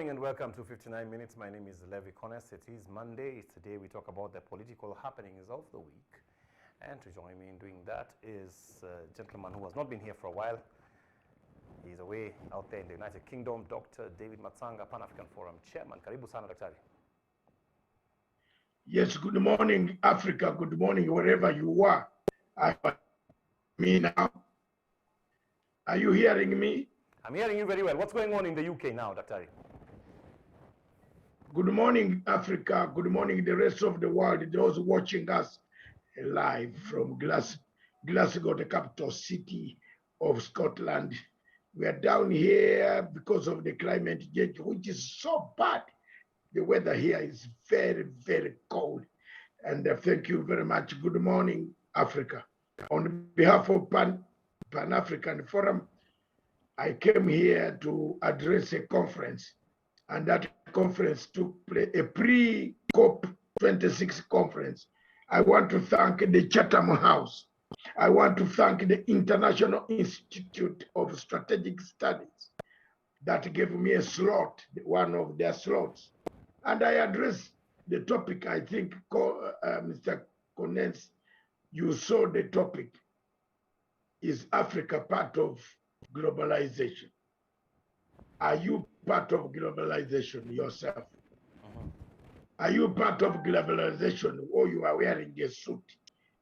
morning and welcome to 59 Minutes. My name is Levi Conness. It is Monday. It's the day we talk about the political happenings of the week. And to join me in doing that is a gentleman who has not been here for a while. He's away out there in the United Kingdom, Dr. David MATSANGA, Pan-African Forum Chairman. Karibu sana, Daktari. Yes, good morning, Africa. Good morning, wherever you are. Me now. Are you hearing me? I'm hearing you very well. What's going on in the UK now, Daktari? Good morning, Africa. Good morning, the rest of the world. Those watching us live from Glasgow, the capital city of Scotland. We are down here because of the climate change, which is so bad. The weather here is very, very cold. And thank you very much. Good morning, Africa. On behalf of Pan-African Forum, I came here to address a conference, and that conference took place, a pre-COP26 conference. I want to thank the Chatham House. I want to thank the International Institute of Strategic Studies that gave me a slot, one of their slots. And I addressed the topic, I think, Mr. Conness, you saw the topic, is Africa part of globalization? Are you part of globalization yourself? Are you part of globalization, or you are wearing a suit?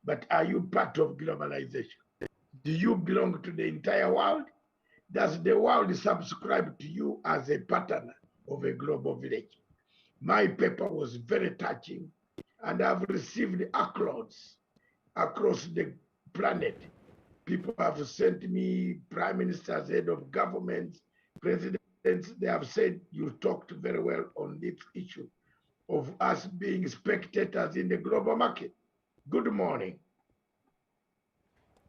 But are you part of globalization? Do you belong to the entire world? Does the world subscribe to you as a partner of a global village? My paper was very touching, and I've received accolades across the planet. People have sent me prime ministers, head of governments, presidents. They have said you talked very well on this issue of us being spectators in the global market. Good morning.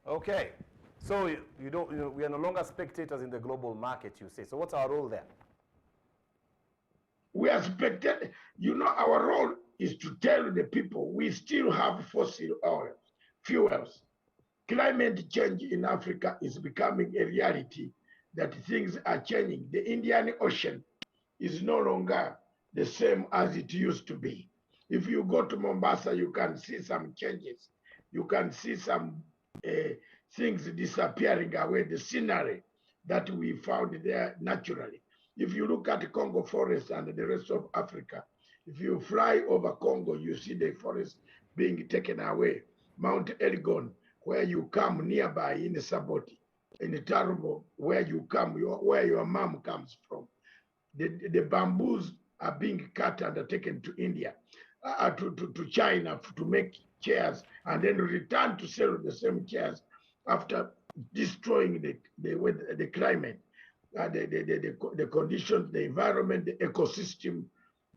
Okay. So we are no longer spectators in the global market, you say. So what's our role there? We are spectators. You know, our role is to tell the people we still have fossil oils, fuels. Climate change in Africa is becoming a reality, that things are changing. The Indian Ocean is no longer the same as it used to be. If you go to Mombasa, you can see some changes. You can see some things disappearing away, the scenery that we found there naturally. If you look at the Congo forest and the rest of Africa, if you fly over Congo, you see the forest being taken away. Mount Elgon, where you come nearby in Saboti, in Tarubo, where you come, where your mom comes from. The bamboos are being cut and taken to India, to China to make chairs, and then return to sell the same chairs after destroying the climate, the conditions, the environment, the ecosystem,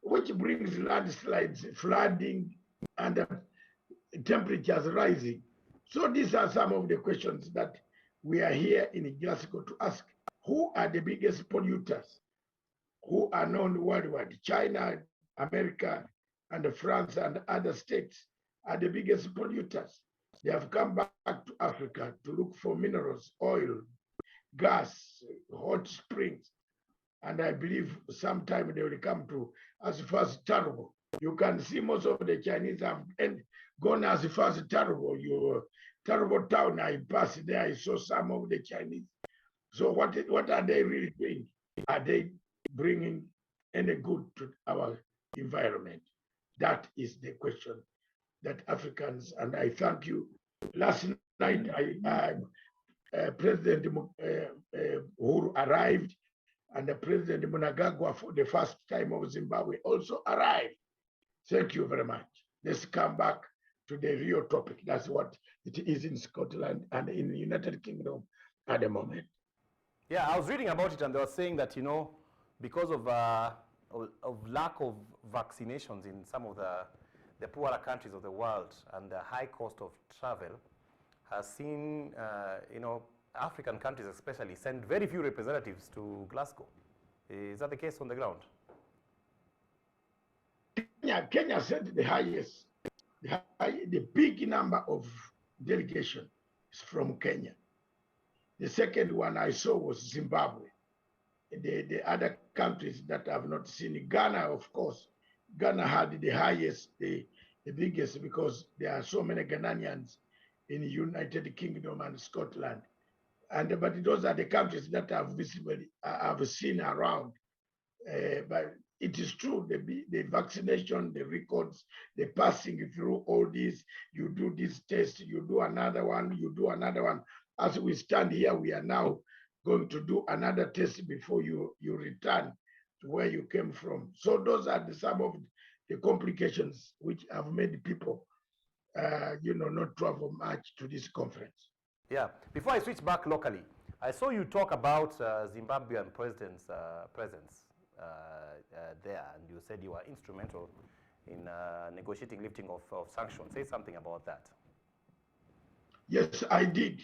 which brings landslides, flooding, and temperatures rising. So these are some of the questions that we are here in Glasgow to ask. Who are the biggest polluters who are known worldwide? China, America, and France and other states are the biggest polluters. They have come back to Africa to look for minerals, oil, gas, hot springs. And I believe sometime they will come to as far as Tarubo. You can see most of the Chinese have gone as far as Tarubo. Tarubo town, I passed there, I saw some of the Chinese. So what are they really doing? Are they bringing any good to our environment? That is the question that Africans, and I thank you. Last night, President Uhuru arrived, and the President Mnangagwa, for the first time of Zimbabwe, also arrived. Thank you very much. Let's come back to the real topic. That's what it is in Scotland and in the United Kingdom at the moment. Yeah, I was reading about it, and they were saying that, because of lack of vaccinations in some of the poorer countries of the world and the high cost of travel has seen, African countries especially send very few representatives to Glasgow. Is that the case on the ground? Kenya sent the highest, the big number of delegations from Kenya. The second one I saw was Zimbabwe. the other countries that have not seen it. Ghana, of course, Ghana had the highest, the biggest, because there are so many Ghanaians in the United Kingdom and Scotland. And but those are the countries that have visibly have seen around. But it is true, the vaccination, the records, the passing through all this, you do this test, you do another one, you do another one. As we stand here, we are now going to do another test before you return to where you came from. So those are some of the complications which have made people, not travel much to this conference. Yeah. Before I switch back locally, I saw you talk about Zimbabwean president's presence there, and you said you were instrumental in negotiating lifting of sanctions. Say something about that. Yes, I did.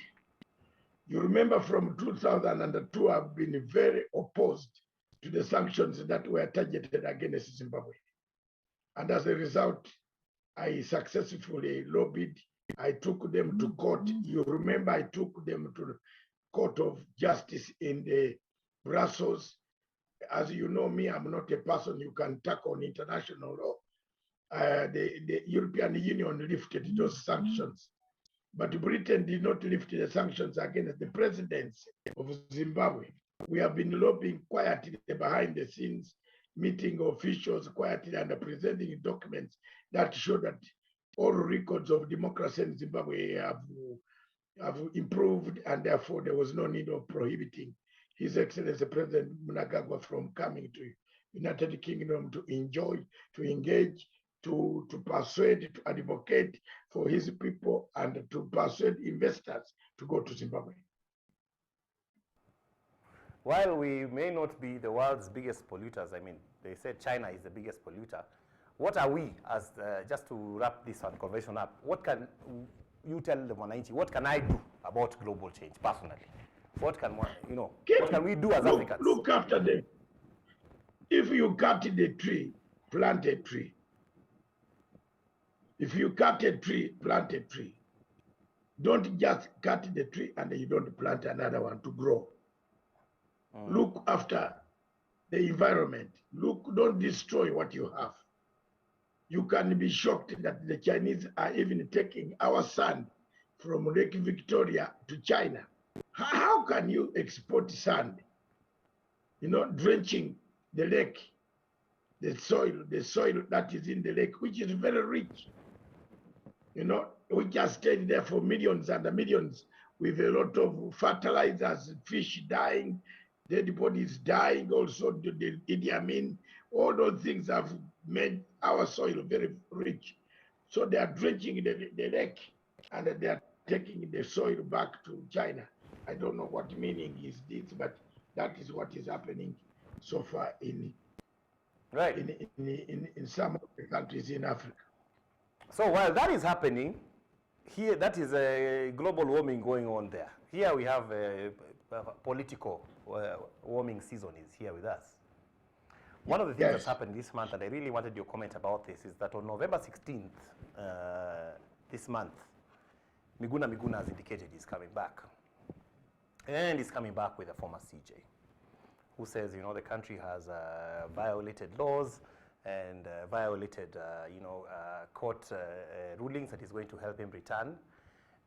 You remember from 2002, I've been very opposed to the sanctions that were targeted against Zimbabwe. And as a result, I successfully lobbied. I took them to court. You remember I took them to the Court of Justice in the Brussels. As you know me, I'm not a person you can tackle on international law. The European Union lifted those sanctions, but Britain did not lift the sanctions against the presidency of Zimbabwe. We have been lobbying quietly behind the scenes, meeting officials quietly and presenting documents that show that all records of democracy in Zimbabwe have improved, and therefore there was no need of prohibiting His Excellency President Mnangagwa from coming to United Kingdom to enjoy, to engage, to persuade, to advocate for his people, and to persuade investors to go to Zimbabwe. While we may not be the world's biggest polluters, I mean, they said China is the biggest polluter. What are we, as just to wrap this conversation up, what can you tell the Mwananchi, what can I do about global change personally? What can what can we do as Africans? Look after them. If you cut the tree, plant a tree. If you cut a tree, plant a tree. Don't just cut the tree and you don't plant another one to grow. Look after the environment. Don't destroy what you have. You can be shocked that the Chinese are even taking our sand from Lake Victoria to China. How can you export sand? Drenching the lake, the soil that is in the lake, which is very rich. We just stayed there for millions and millions with a lot of fertilizers, fish dying, dead bodies dying, also the Idi Amin. All those things have made our soil very rich. So they are drenching the lake and they are taking the soil back to China. I don't know what meaning is this, but that is what is happening so far in some of the countries in Africa. So while that is happening, here that is a global warming going on there. Here we have a political warming season is here with us. One of the things that's happened this month, and I really wanted your comment about this, is that on November 16th, this month, Miguna has indicated he's coming back. And he's coming back with a former CJ who says, the country has violated laws and violated, court rulings that is going to help him return.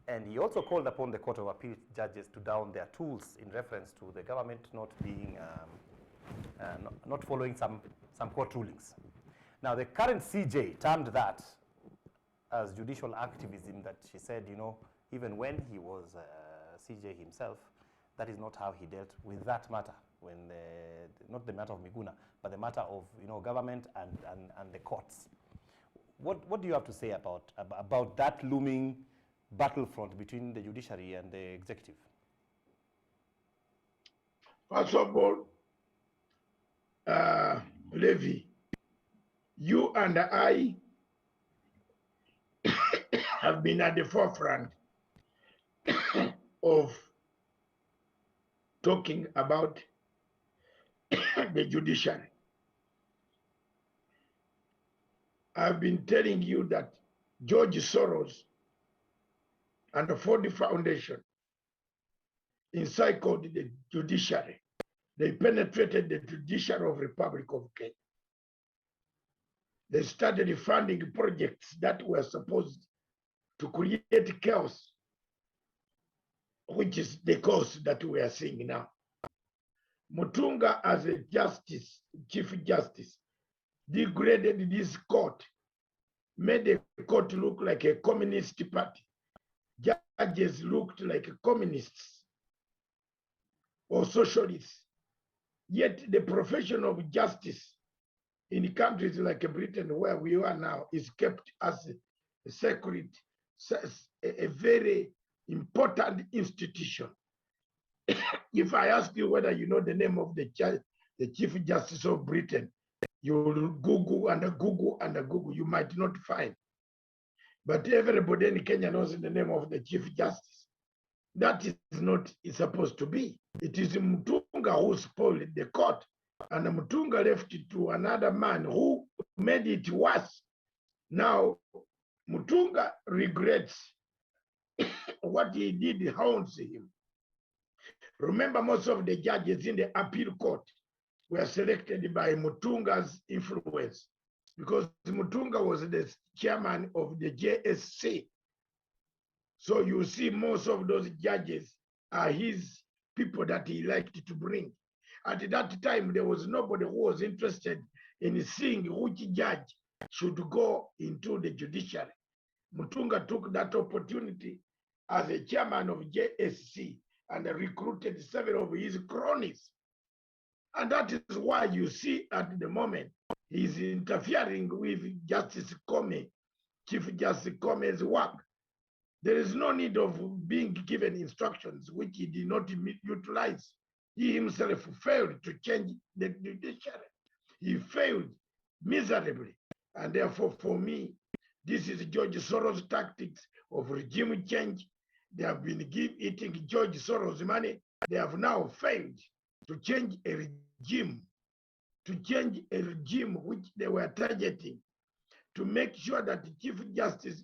And he also called upon the Court of Appeal judges to down their tools in reference to the government not being, not following some court rulings. Now, the current CJ termed that as judicial activism, that she said, even when he was CJ himself, that is not how he dealt with that matter, when not the matter of Miguna, but the matter of government and the courts. What do you have to say about that looming battlefront between the judiciary and the executive? First of all, Levi, you and I have been at the forefront of talking about the judiciary. I've been telling you that George Soros and the Ford Foundation encircled the judiciary They penetrated the judiciary of Republic of Kenya. They started funding projects that were supposed to create chaos, which is the cause that we are seeing now. Mutunga, as a chief justice, degraded this court, made the court look like a communist party. Judges looked like communists or socialists. Yet the profession of justice in countries like Britain, where we are now, is kept as a sacred, a very important institution. If I ask you whether you know the name of the Chief Justice of Britain, you will Google and Google and Google, you might not find. But everybody in Kenya knows the name of the Chief Justice. That is not supposed to be. It is Mutunga who spoiled the court, and Mutunga left it to another man who made it worse. Now, Mutunga regrets what he did haunts him. Remember, most of the judges in the appeal court were selected by Mutunga's influence, because Mutunga was the chairman of the JSC. So you see most of those judges are his people that he liked to bring. At that time, there was nobody who was interested in seeing which judge should go into the judiciary. Mutunga took that opportunity as a chairman of JSC and recruited several of his cronies. And that is why you see at the moment, he's interfering with Justice Kome, Chief Justice Kome's work. There is no need of being given instructions, which he did not utilize. He himself failed to change the judiciary. He failed miserably. And therefore, for me, this is George Soros' tactics of regime change. They have been eating George Soros' money. They have now failed to change a regime, which they were targeting, to make sure that the Chief Justice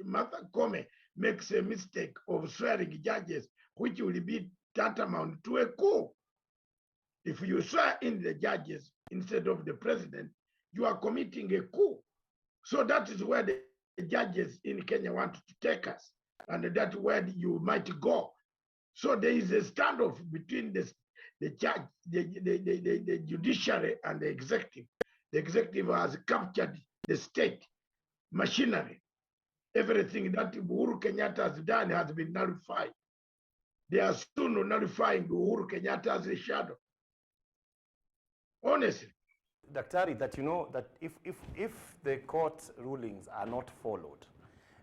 Martha Koome makes a mistake of swearing judges, which will be tantamount to a coup. If you swear in the judges instead of the president, you are committing a coup. So that is where the judges in Kenya want to take us, and that's where you might go. So there is a standoff between the judiciary and the executive. The executive has captured the state machinery. Everything that Uhuru Kenyatta has done has been nullified. They are soon nullifying Uhuru Kenyatta's shadow. Honestly. Daktari, that you know that if the court rulings are not followed,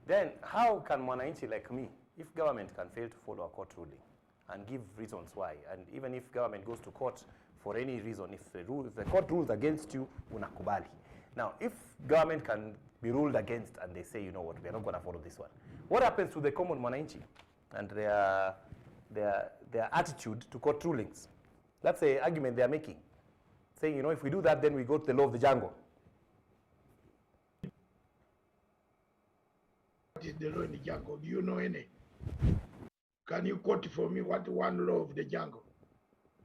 then how can Mwananchi like me, if government can fail to follow a court ruling and give reasons why, and even if government goes to court for any reason, if the court rules against you, unakubali. Now, if government can be ruled against and they say, you know what, we are not going to follow this one, what happens to the common Mwananchi and their attitude to court rulings? That's the argument they are making, saying, you know, if we do that, then we go to the law of the jungle. What is the law in the jungle? Do you know any? Can you quote for me what one law of the jungle?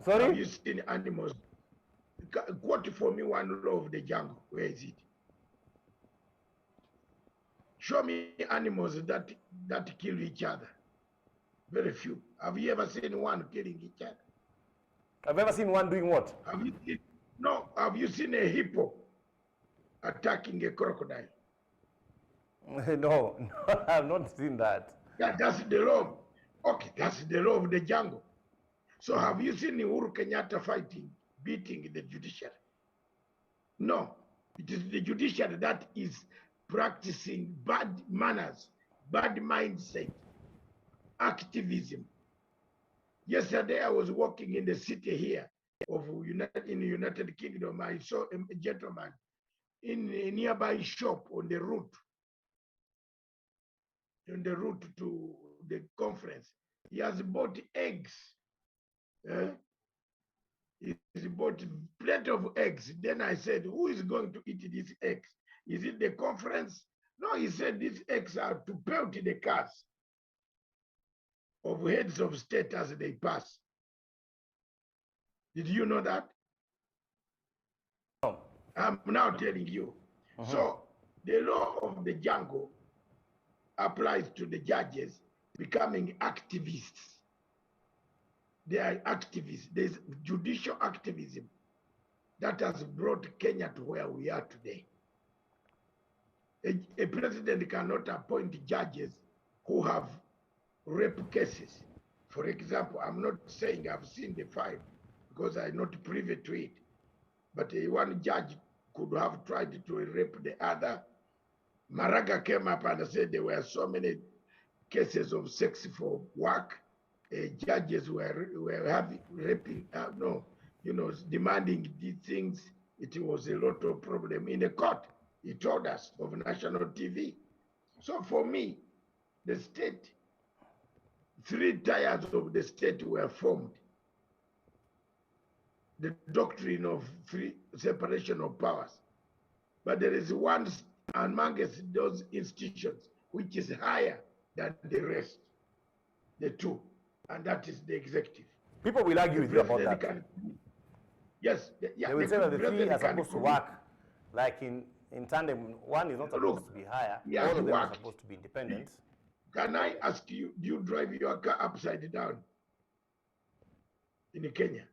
Sorry? Have you seen animals? Quote for me one law of the jungle. Where is it? Show me animals that kill each other. Very few. Have you ever seen one killing each other? Have you ever seen one doing what? Have you seen a hippo attacking a crocodile? No, I've not seen that. That's the law. Okay, that's the law of the jungle. So have you seen Uhuru Kenyatta beating the judiciary? No, it is the judiciary that is practicing bad manners, bad mindset, activism. Yesterday, I was walking in the city here in the United Kingdom. I saw a gentleman in a nearby shop on the route to the conference. He has bought eggs. He bought plenty of eggs. Then I said, who is going to eat these eggs? Is it the conference? No, he said these eggs are to pelt the cars of heads of state as they pass. Did you know that? No. I'm now telling you. So the law of the jungle applies to the judges becoming activists. They are activists. There's judicial activism that has brought Kenya to where we are today. A president cannot appoint judges who have rape cases. For example, I'm not saying I've seen the file because I'm not privy to it, but one judge could have tried to rape the other. Maraga came up and said there were so many cases of sex for work. Judges were having raping, demanding these things. It was a lot of problem in the court. He told us of national TV. So for me, the state, 3 tiers of the state were formed. The doctrine of free separation of powers. But there is one amongst those institutions which is higher than the rest, the 2, and that is the executive. People will argue with you about that. Yes. They will say that the 3 are supposed to work like in tandem. One is not supposed to be higher. All of them are supposed to be independent. Can I ask you, do you drive your car upside down in Kenya?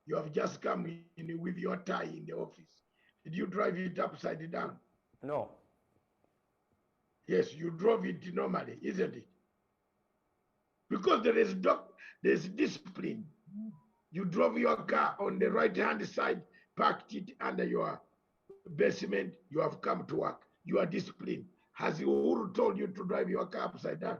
You have just come in with your tie in the office. Did you drive it upside down? No. Yes, you drove it normally, isn't it? Because there's discipline. You drove your car on the right-hand side, parked it under your basement, you have come to work. You are disciplined. Has Uhuru told you to drive your car upside down?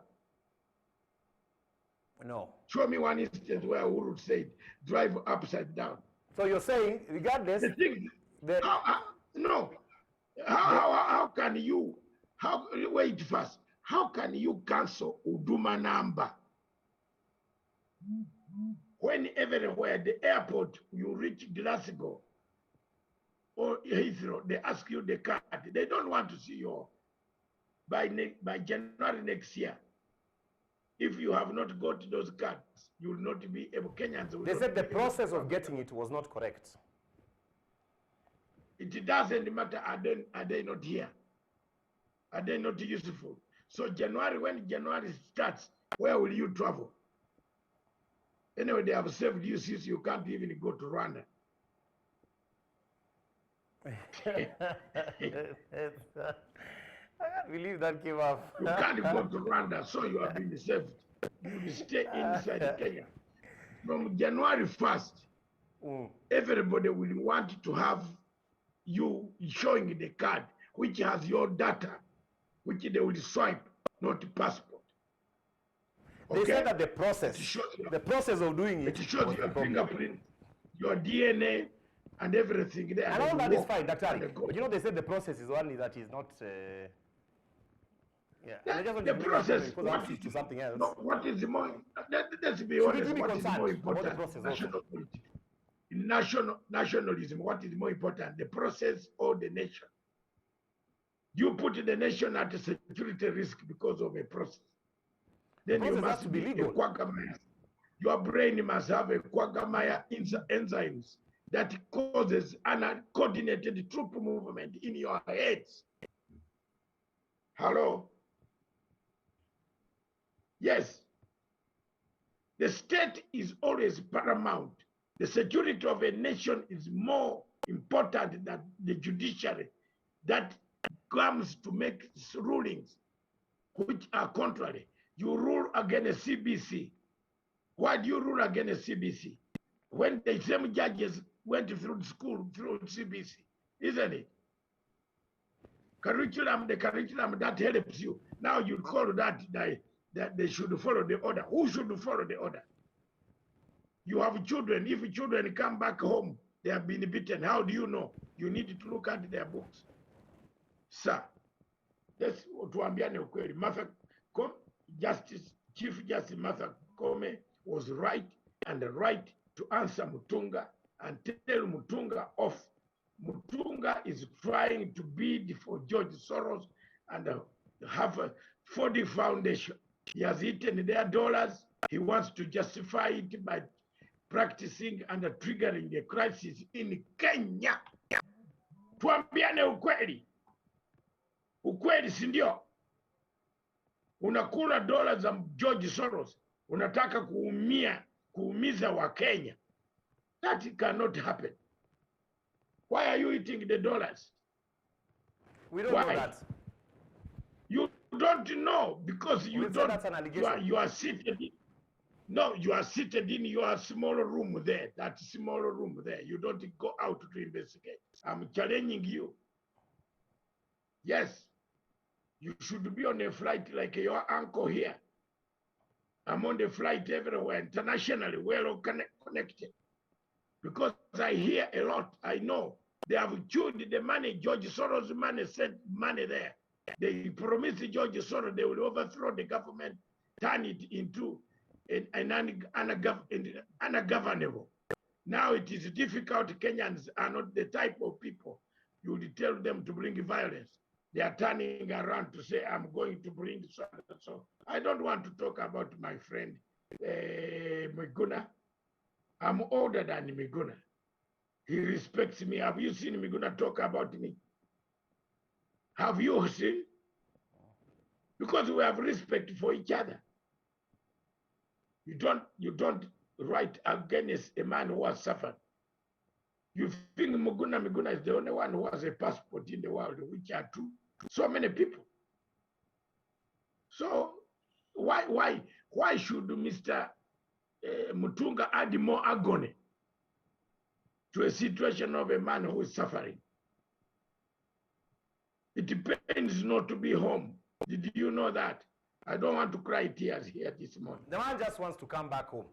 No. Show me one instance where Uhuru said, drive upside down. So you're saying, regardless... No. How can you, wait first. How can you cancel Uduma number? When everywhere, the airport, you reach Glasgow or Heathrow, they ask you the card. They don't want to see you by January next year. If you have not got those cards, you will not be able, Kenyans will They said the process of getting it was not correct. It doesn't matter, are they not here? Are they not useful? So when January starts, where will you travel? Anyway, they have saved you since you can't even go to Rwanda. I can't believe that came up. You can't go to Rwanda, so you have been saved. You will stay inside Kenya. From January 1st, everybody will want to have you showing the card, which has your data, which they will swipe, not passport. Okay? They said that the process of doing it shows your fingerprint, your DNA, and everything there. And all that is fine, Dr. But you know, they said the process is only that is not... the process to something else. No, what is the more? Let's be honest. What is more important? National politics. In nationalism, what is more important, the process or the nation? You put the nation at a security risk because of a process. Then you must be a quagmire. Your brain must have a quagmire enzymes that causes an uncoordinated troop movement in your heads. Hello? Yes. The state is always paramount. The security of a nation is more important than the judiciary that comes to make rulings which are contrary. You rule against CBC. Why do you rule against CBC? When the same judges went through school through CBC, isn't it? The curriculum that helps you. Now you call that they should follow the order. Who should follow the order? You have children. If children come back home, they have been beaten. How do you know? You need to look at their books. Sir, that's what Tuambiane Ukweli. Chief Justice Martha Koome was right to answer Mutunga and tell Mutunga off. Mutunga is trying to bid for George Soros and have a 40 foundation. He has eaten their dollars. He wants to justify it by practicing and triggering a crisis in Kenya. Tuambiane ukweli. Ukweli si ndio? Unakula dola za George Soros, unataka kuumiza wa Kenya. That cannot happen. Why are you eating the dollars? We don't know that. You don't know because you don't. That's an allegation. You are seated. No, you are seated in your small room there. That small room there. You don't go out to investigate. I'm challenging you. Yes, you should be on a flight like your uncle here. I'm on the flight everywhere, internationally, well connected. Because I hear a lot, I know. They have chewed the money, George Soros' money, sent money there. They promised George Soros they will overthrow the government, turn it into ungovernable. Now it is difficult. Kenyans are not the type of people you will tell them to bring violence. They are turning around to say, I'm going to bring so. I don't want to talk about my friend Miguna. I'm older than Miguna. He respects me. Have you seen Miguna talk about me? Have you seen? Because we have respect for each other. You don't write against a man who has suffered. You think Miguna is the only one who has a passport in the world, which are true. So many people. So why should Mr. Mutunga add more agony to a situation of a man who is suffering? It depends not to be home. Did you know that? I don't want to cry tears here this morning. The man just wants to come back home.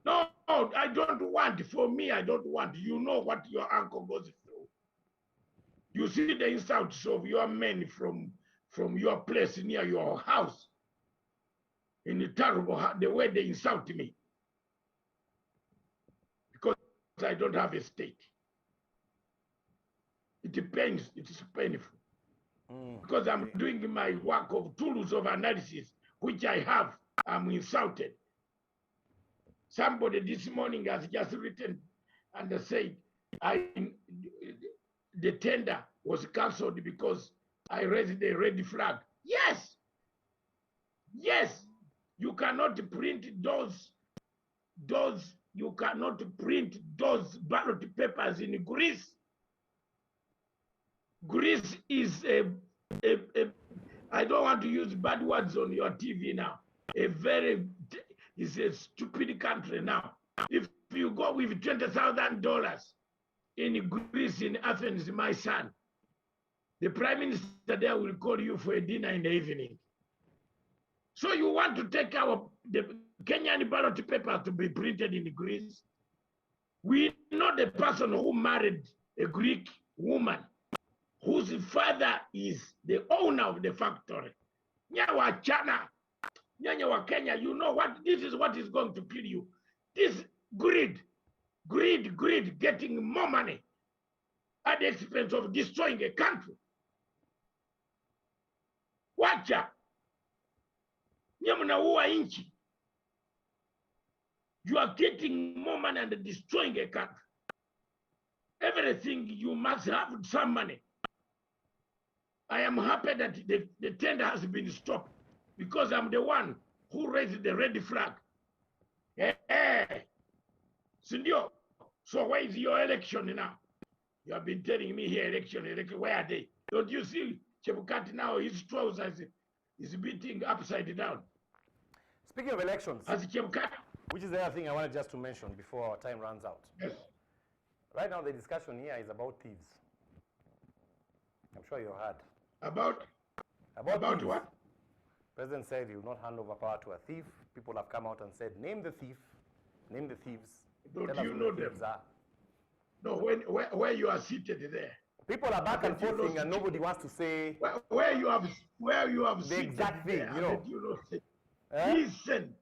No, I don't want. For me, I don't want. You know what your uncle goes through. You see the insults of your men from your place near your house. In the terrible, the way they insult me. Because I don't have a state. It depends. It is painful. Because I'm doing my work of tools of analysis, which I have. I'm insulted. Somebody this morning has just written and said, the tender was cancelled because I raised the red flag. Yes. Yes. You cannot print you cannot print those ballot papers in Greece. Greece is I don't want to use bad words on your TV now. It's a stupid country now. If you go with $20,000 in Greece, in Athens, my son, the prime minister there will call you for a dinner in the evening. So you want to take the Kenyan ballot paper to be printed in Greece? We know the person who married a Greek woman whose father is the owner of the factory. Nyawa Chana, Nyawa Kenya, you know what? This is what is going to kill you. This greed, getting more money at the expense of destroying a country. Wacha. Nyamunaua inchi. You are getting more money and destroying a country. Everything you must have some money. I am happy that the tender has been stopped because I'm the one who raised the red flag. Sindio, so where is your election now? You have been telling me here, election, where are they? Don't you see Chebukati now, his trousers is beating upside down. Speaking of elections, as Chebukati, which is the other thing I wanted just to mention before our time runs out. Yes. Right now the discussion here is about thieves. I'm sure you heard. About what? President said he will not hand over power to a thief. People have come out and said, name the thief, name the thieves. Don't you know them? No, where you are seated there. People are back and forth and nobody wants to say where you have the exact thing, there, listen,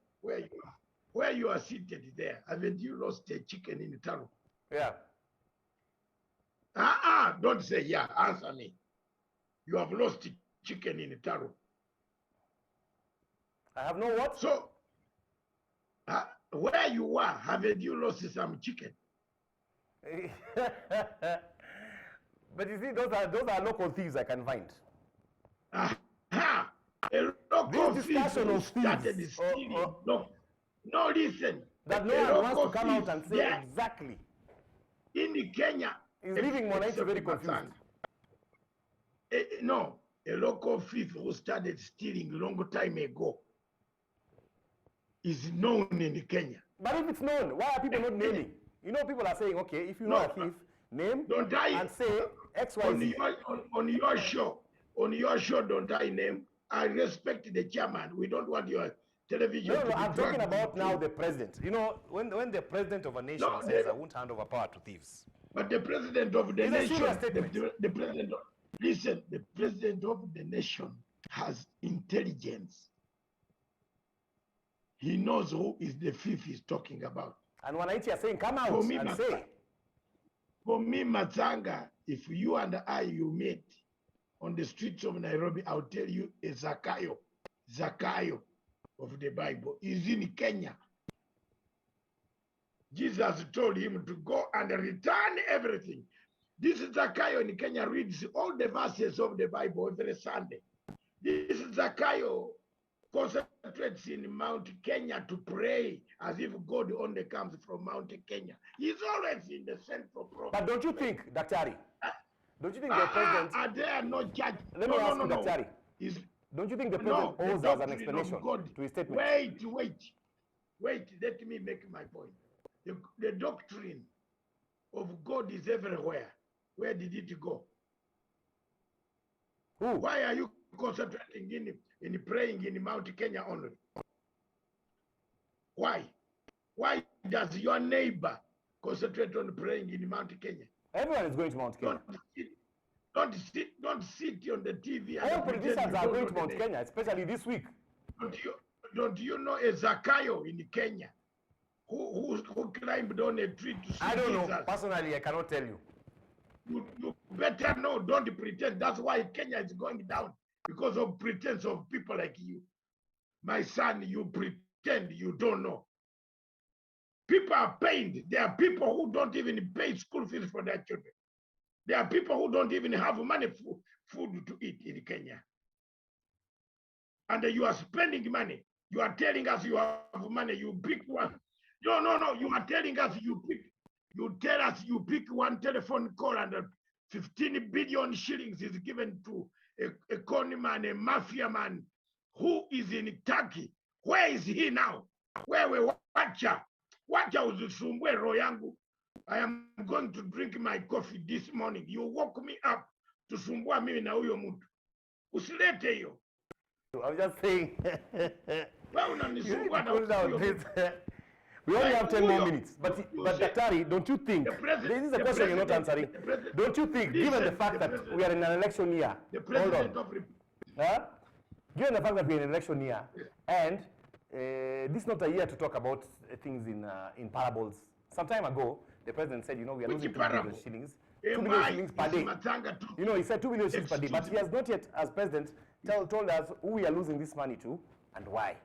where you are seated there. Haven't you lost a chicken in the town? Yeah. Don't say yeah, answer me. You have lost chicken in the taro. I have no what? So, Where you are, haven't you lost some chicken? But you see, those are local thieves I can find. Aha! A local This thief discussion who of started thieves, stealing. No, listen. that no A one wants to local come thief out and say there exactly, in Kenya is leaving Mwananchi except very confused. No, a local thief who started stealing long time ago is known in Kenya. But if it's known, why are people not naming? You know, people are saying, okay, if you know a thief, name and say X, Y, Z. On your show, don't I name? I respect the chairman. We don't want your television to be I'm talking about now into. the president. You know, when the president of a nation says, I won't hand over power to thieves. But the president of the It's a nation, serious statement. the president, listen, the president of the nation has intelligence. He knows who is the thief he's talking about. And Wananchi are saying, come out and say. For me, MATSANGA, if you and you meet on the streets of Nairobi, I'll tell you a Zakayo of the Bible is in Kenya. Jesus told him to go and return everything. This Zakayo in Kenya reads all the verses of the Bible every Sunday. This Zakayo concentrates in Mount Kenya to pray as if God only comes from Mount Kenya. He's always in the central province. But don't you think, Daktari, don't you think the president... Are there no judge? Let me ask you, Daktari. Don't you think the president owes us an explanation to his statement? Wait, let me make my point. The doctrine of God is everywhere. Where did it go? Who? Why are you concentrating in praying in Mount Kenya only? Why? Why does your neighbor concentrate on praying in Mount Kenya? Everyone is going to Mount Kenya. Don't sit on the TV. All politicians are going to Mount Kenya, especially this week. Don't you know a Zakayo in Kenya who climbed on a tree to see I don't Jesus? know. Personally, I cannot tell you. You better know. Don't pretend. That's why Kenya is going down, because of pretense of people like you. My son, you pretend you don't know. People are pained. There are people who don't even pay school fees for their children. There are people who don't even have money for food to eat in Kenya. And you are spending money. You are telling us you have money. You pick one. No. You are telling us you pick. You tell us you pick one telephone call and 15 billion shillings is given to a con man, a mafia man who is in Turkey. Where is he now? Where we Wacha uzisumbue roho yangu. I am going to drink my coffee this morning. You woke me up to sumbua mimi na huyo mtu. Usilete hiyo. I'm just saying. Wewe unanisumbua na huyo mtu. We only have 10 more minutes. But Daktari, don't you think, this is a question you're not answering, don't you think, given the fact that we are in an election year, hold on, given the fact that we're in an election year, and this is not a year to talk about things in parables. Some time ago, the president said, you know, we are losing 2 billion shillings, 2 billion shillings per day. You know, he said 2 billion shillings per day, but he has not yet, as president, told us who we are losing this money to and why.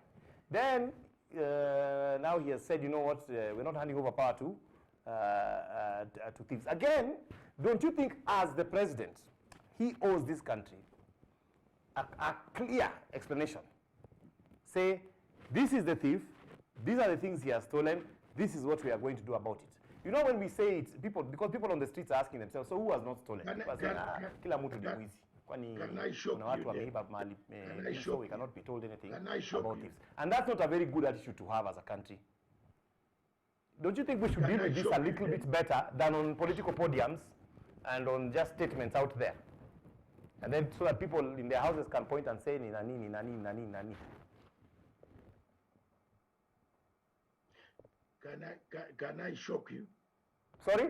Then, now he has said, you know what, we're not handing over power to thieves. Again, don't you think as the president, he owes this country a clear explanation? Say, this is the thief, these are the things he has stolen, this is what we are going to do about it. You know, when we say it, because people on the streets are asking themselves, so who has not stolen? Kila mtu ni mwizi. Kuna watu wameiba mali, so we cannot be told anything about this. And that's not a very good attitude to have as a country. Don't you think we should deal with this a little bit better than on political podiums and on just statements out there? And then so that people in their houses can point and say, nani. Can I shock you? Sorry?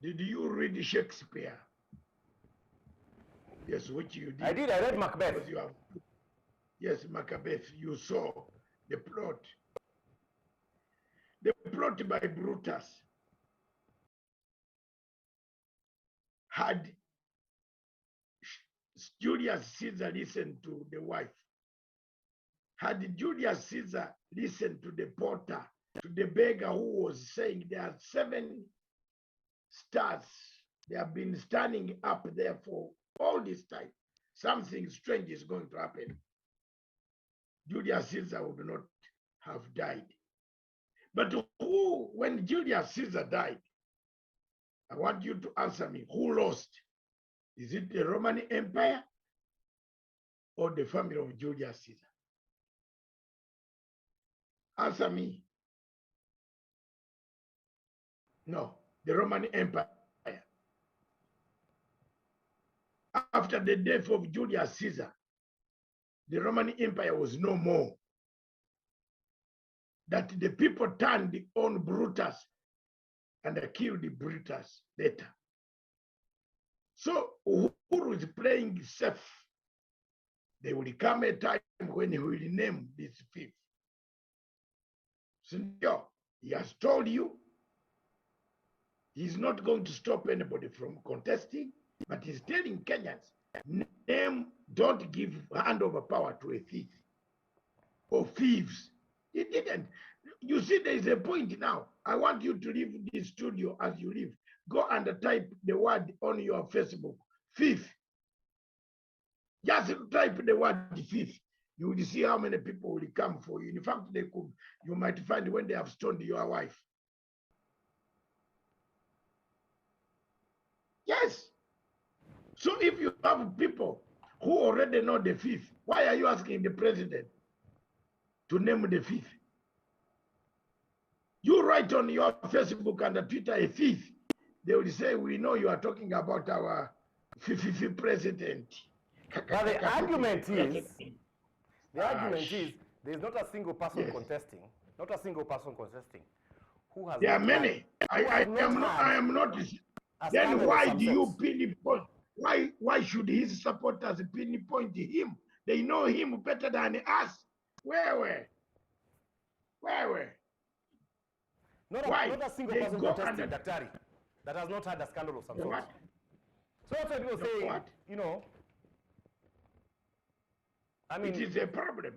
Did you read Shakespeare? Yes, which you did. I did. I read Macbeth. Yes, Macbeth. You saw the plot. The plot by Brutus had Julius Caesar listen to the wife. Had Julius Caesar listened to the porter, to the beggar who was saying there are 7 stars, they have been standing up there for all this time, something strange is going to happen, Julius Caesar would not have died. But who, when Julius Caesar died, I want you to answer me, who lost? Is it the Roman Empire or the family of Julius Caesar? Answer me. No, the Roman Empire. After the death of Julius Caesar, the Roman Empire was no more. That the people turned on Brutus and killed Brutus later. So Uhuru is playing safe. There will come a time when he will name this 5th. So he has told you he's not going to stop anybody from contesting, but he's telling Kenyans, name, don't give hand over power to a thief or thieves. He didn't. You see, there is a point now. I want you to leave this studio as you leave. Go and type the word on your Facebook, thief. Just type the word thief. You will see how many people will come for you. In fact, you might find when they have stoned your wife. Yes. So if you have people who already know the 5th, why are you asking the president to name the 5th? You write on your Facebook and Twitter a 5th, they will say, we know you are talking about our 5th president. But the argument is, there's not a single person contesting, not a single person contesting who has. There are many. I am not. Then why do you pinpoint? Why should his supporters pinpoint him? They know him better than us. Where? Not a single person contesting, Daktari, that has not had a scandal of some sort. So that's why people say, you know, I mean, it is a problem.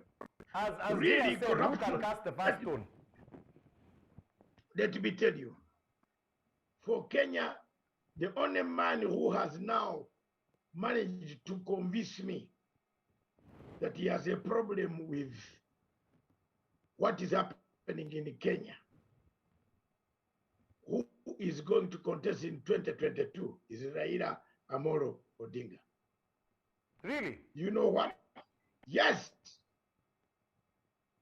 As really said, who can cast the first stone? Let me tell you, for Kenya, the only man who has now managed to convince me that he has a problem with what is happening in Kenya, who is going to contest in 2022, is Raila Amolo Odinga. Really? You know what? Yes.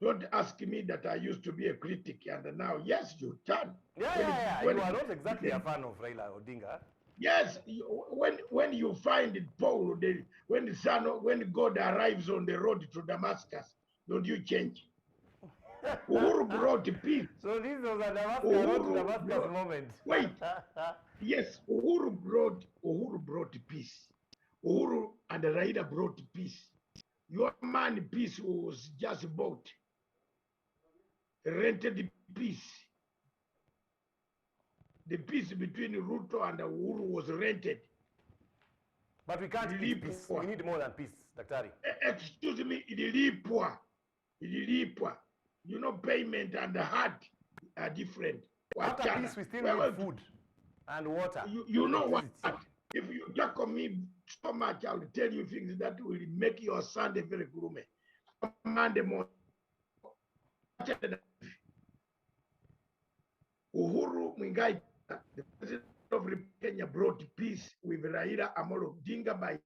Don't ask me that I used to be a critic and now, yes, you can. Yeah. You are not exactly a fan of Raila Odinga. Yes, when you find it, Paul, when God arrives on the road to Damascus, don't you change? Uhuru brought peace. So this was a Damascus moment. Wait. Yes, Uhuru brought peace. Uhuru and Raila brought peace. Your man peace was just bought. Rented peace. The peace between Ruto and Uhuru was rented. But we can't need peace. We need more than peace, Daktari. Excuse me, ililipwa. You know, payment and the heart are different. After peace, we still need food and water. You know what? If you talk on me so much, I will tell you things that will make your Sunday very gloomy. Monday morning. Uhuru Muigai, the president of Kenya, brought peace with Raila Amolo Odinga by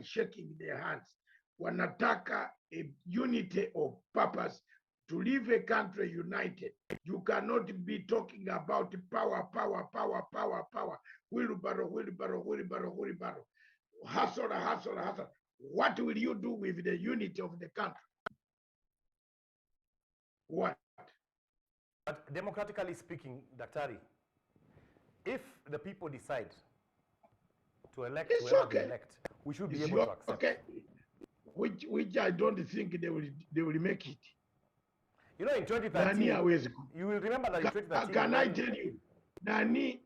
shaking their hands. Wanataka a unity of purpose to leave a country united. You cannot be talking about power. Wheelbarrow. Hustle. What will you do with the unity of the country? What? But democratically speaking, Daktari, if the people decide to elect whoever they elect, we should be able to accept. Okay. Which I don't think they will make it. You know, in 2013, you will remember that in 2013. Can I tell you, Nani,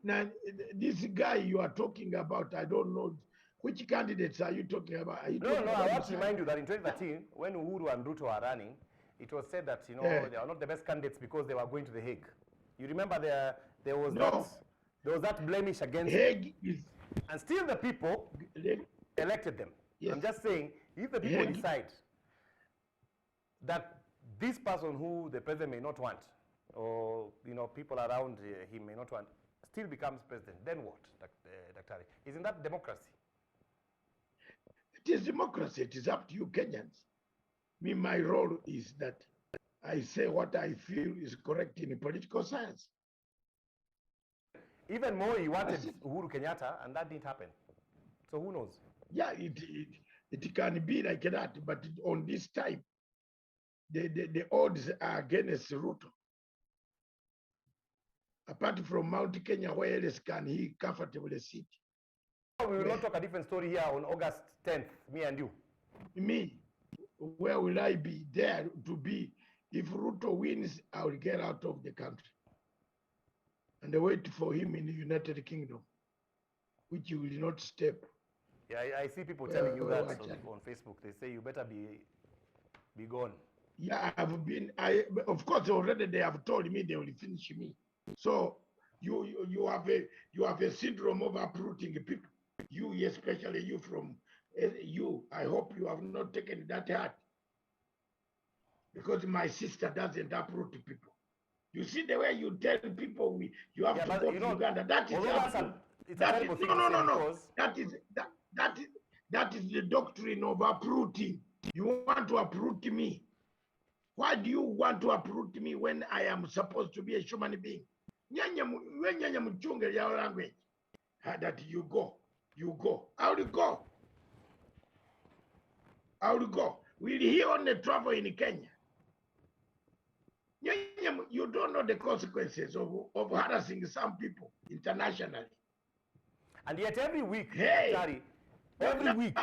this guy you are talking about, I don't know. Which candidates are you talking about? No, I want to remind you that in 2013, when Uhuru and Ruto are running, it was said that, you know, Yeah. they are not the best candidates because they were going to the Hague. You remember there was No. that blemish against them. Hague is And still the people elected them. yes. I'm just saying, if the people Hague. decide that this person who the president may not want, or, you know, people around him may not want, still becomes president, then what, Dr. Isn't that democracy? It is democracy. It is up to you, Kenyans. Me, my role is that I say what I feel is correct in political science. Even more, he wanted Uhuru Kenyatta, and that didn't happen. So who knows? Yeah, it can be like that, but on this time, the odds are against Ruto. Apart from Mount Kenya, where else can he comfortably sit? We will not talk a different story here on August 10th, me and you. Me, where will I be there to be? If Ruto wins, I will get out of the country and wait for him in the United Kingdom, which he will not step. Yeah, I see people telling you that on Facebook. They say you better be gone. Yeah, of course already they have told me they will finish me. So you have a syndrome of uprooting people. You, especially you from you. I hope you have not taken that hard, because my sister doesn't uproot people. You see the way you tell people you have to go to Uganda. That is no. That is the doctrine of uprooting. You want to uproot me. Why do you want to uproot me when I am supposed to be a human being? Your language. That you go. I will go. Will he only travel in Kenya? You don't know the consequences of harassing some people internationally. And yet every week, hey, every week.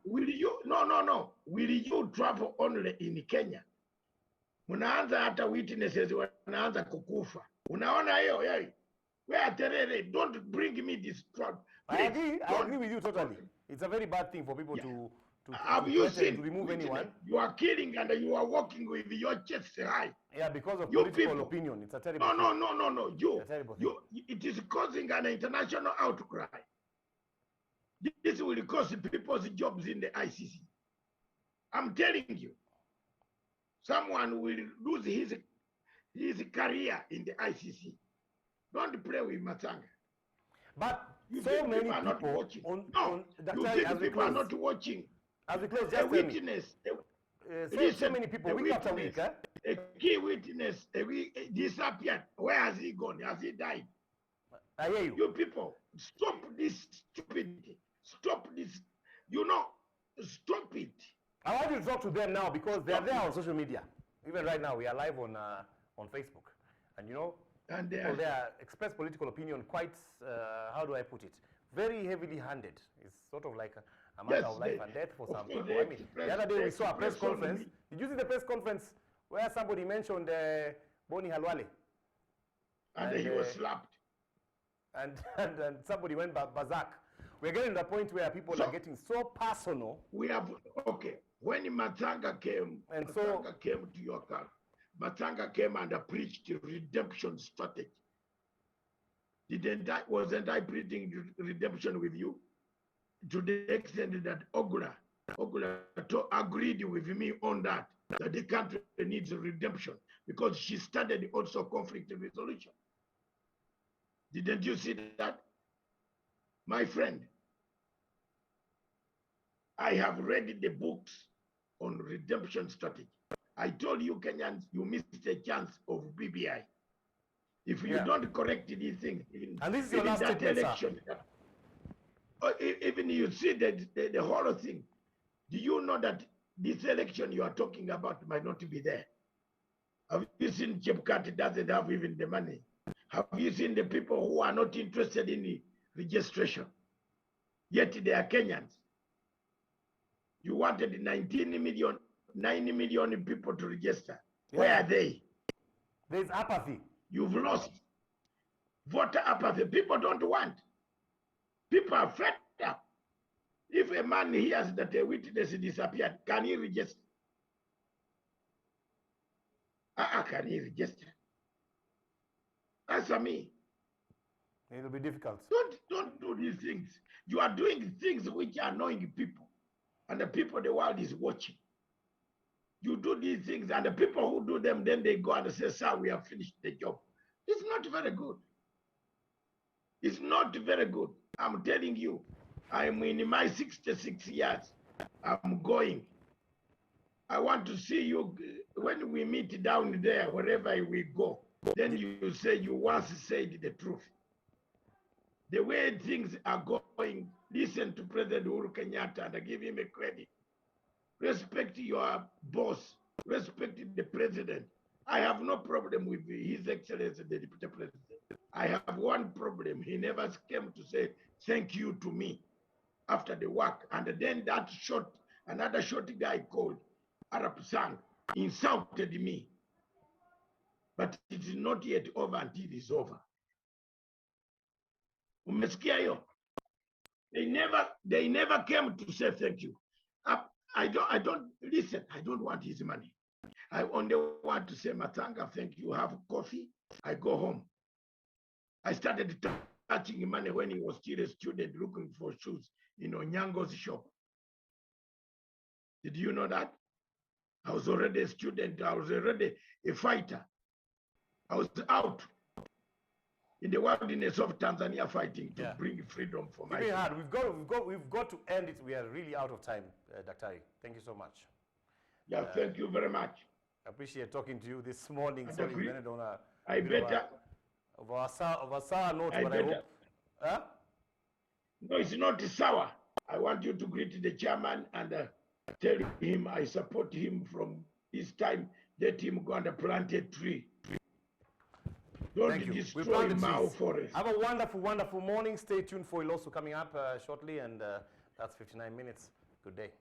Will you? No. Will you travel only in Kenya? Munaanza hata witnesses wanaanza kukufa. Unaona hiyo? Where Terere, don't bring me this trouble. I agree with you totally. It's a very bad thing for people to remove anyone. You are killing and you are walking with your chest high. Yeah, because of political opinion. It's a terrible thing. No. It is causing an international outcry. This will cost people's jobs in the ICC. I'm telling you. Someone will lose his career in the ICC. Don't play with MATSANGA. But so many people are not watching. People are not watching. As we close, just a witness. So many people, week after week. A key witness disappeared. Where has he gone? Has he died? I hear you. You people, stop this stupidity. Stop this. Stop it. I want you to talk to them now because they are there on social media. Even right now, we are live on Facebook. And and people there express political opinion quite, how do I put it, very heavily handed. It's sort of like a matter of life and death for some people. I mean, the other day we saw a press conference. Did you see the press conference where somebody mentioned Boni Halwale? And he was slapped. And somebody went berserk. We're getting to the point where people are getting so personal. We have, when MATSANGA came, came to your car, MATSANGA came and preached redemption strategy. Wasn't I preaching redemption with you? To the extent that Ogura agreed with me on that the country needs redemption because she started also conflict resolution. Didn't you see that? My friend, I have read the books on redemption strategy. I told you Kenyans, you missed a chance of BBI. If you don't correct these things, and this is your last statement, election, even you see the whole thing, do you know that this election you are talking about might not be there? Have you seen Chepkati doesn't have even the money? Have you seen the people who are not interested in the registration? Yet they are Kenyans. You wanted 9 million people to register. Yeah. Where are they? There's apathy. You've lost. Voter apathy. People don't want. People are fed up. If a man hears that a witness disappeared, can he register? Can he register? Answer me. It'll be difficult. Don't do these things. You are doing things which are annoying people, and the people, the world is watching. You do these things, and the people who do them, then they go and say, sir, we have finished the job. It's not very good. It's not very good. I'm telling you, I'm in my 66 years. I'm going. I want to see you when we meet down there, wherever we go. Then you say you once said the truth. The way things are going, listen to President Uhuru Kenyatta and give him a credit. Respect your boss. Respect the president. I have no problem with His Excellency the Deputy President. I have one problem. He never came to say thank you to me after the work. And then that another short guy called MATSANGA insulted me. But it is not yet over until it is over. Umesikia hiyo? They never came to say thank you. I don't listen. I don't want his money. I only want to say, MATSANGA, thank you. Have coffee. I go home. I started touching money when he was still a student looking for shoes in Onyango's shop. Did you know that? I was already a student. I was already a fighter. I was out in the wilderness of Tanzania fighting to bring freedom for my country. We've got to end it. We are really out of time, Dr. Thank you so much. Yeah, thank you very much. I appreciate talking to you this morning. Sorry, we ended on a better of a sour note, but I hope. Huh? No, it's not sour. I want you to greet the chairman and tell him I support him from this time. Let him go and plant a tree. Don't destroy Mao Forest. Have a wonderful, wonderful morning. Stay tuned for Ilosu coming up shortly, and that's 59 minutes. Good day.